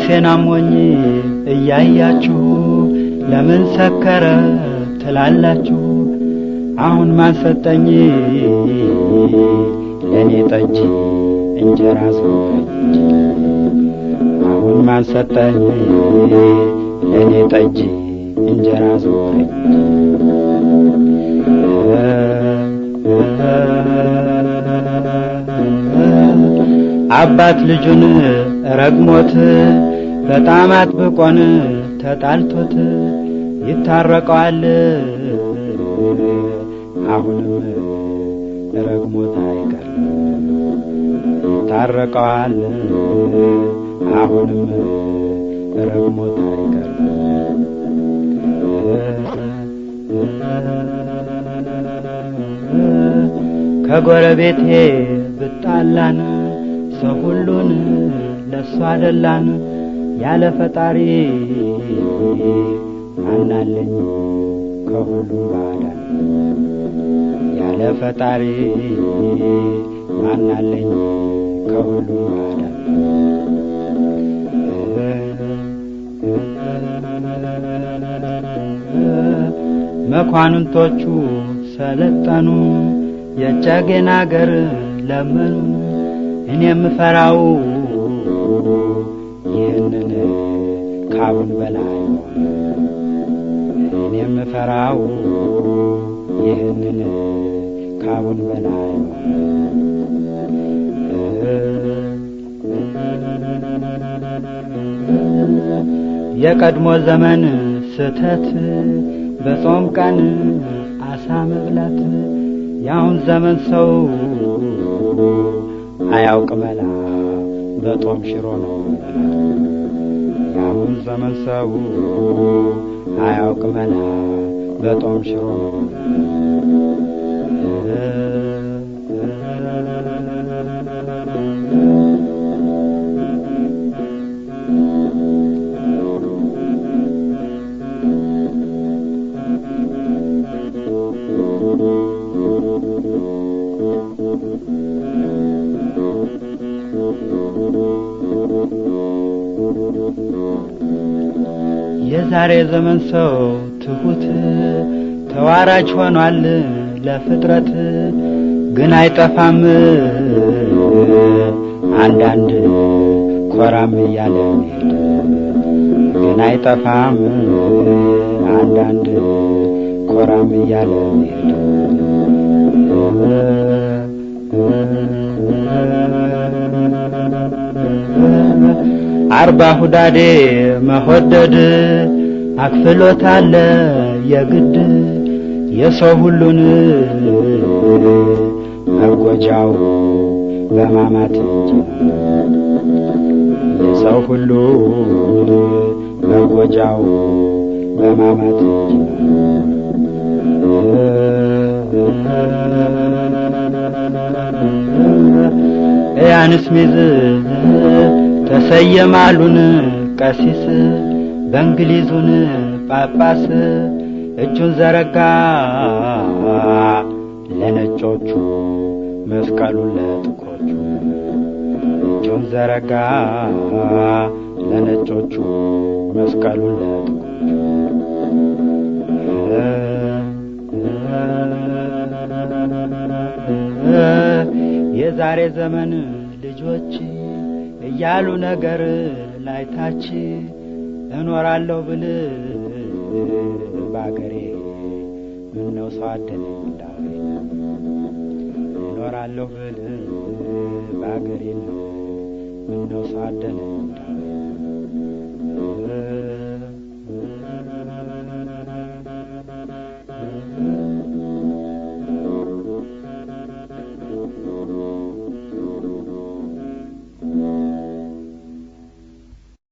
ራሴን አሞኝ እያያችሁ ለምን ሰከረ ትላላችሁ? አሁን ማን ሰጠኝ ለኔ ጠጅ እንጀራ ዞረኝ? አሁን ማን ሰጠኝ ለኔ ጠጅ እንጀራ ዞረኝ? አባት ልጁን ረግሞት በጣም አጥብቆን ተጣልቶት ይታረቀዋል። አሁንም ረግሞት አይቀርም ይታረቀዋል። አሁንም ረግሞት አይቀርም። ከጎረቤቴ ብጣላን ሰው ሁሉን ለሷ አደላን። ያለ ፈጣሪ ማናለኝ ከሁሉ ባዳን። ያለ ፈጣሪ ማናለኝ ከሁሉ ባዳን። መኳንንቶቹ ሰለጠኑ የጨጌን አገር ለመኑ። እኔ የምፈራው ይህንን ካሁን በላይ እኔ የምፈራው ይህንን ካሁን በላይ የቀድሞ ዘመን ስተት በጾም ቀን አሳ መብላት። ያሁን ዘመን ሰው አያውቅ መላ በጦም ሽሮ ነው። ያሁን ዘመን ሰው አያውቅ መላ በጦም ሽሮ ነው። የዛሬ ዘመን ሰው ትሁት ተዋራጅ ሆኗል ለፍጥረት። ግን አይጠፋም አንዳንድ ኮራም እያለ ሄደ። ግን አይጠፋም አንዳንድ ኮራም እያለ ሄደ። አርባ ሁዳዴ መሆደድ አክፍሎት አለ የግድ። የሰው ሁሉን መጎጃው በማማት እንጂ የሰው ሁሉ መጎጃው በማማት እንጂ። ያንስ ሚዝ ተሰየማሉን ቀሲስ በእንግሊዙን ጳጳስ። እጁን ዘረጋ ለነጮቹ መስቀሉን ለጥቁሮቹ። እጁን ዘረጋ ለነጮቹ መስቀሉን ለጥቁሮቹ። የዛሬ ዘመን ልጆች እያሉ ነገር ላይታች እኖራለሁ ብል ባገሬ ምነው ሰው አደለኝ እንዳውሬ። እኖራለሁ ብል ባገሬ ምነው ሰው አደለኝ እንዳውሬ።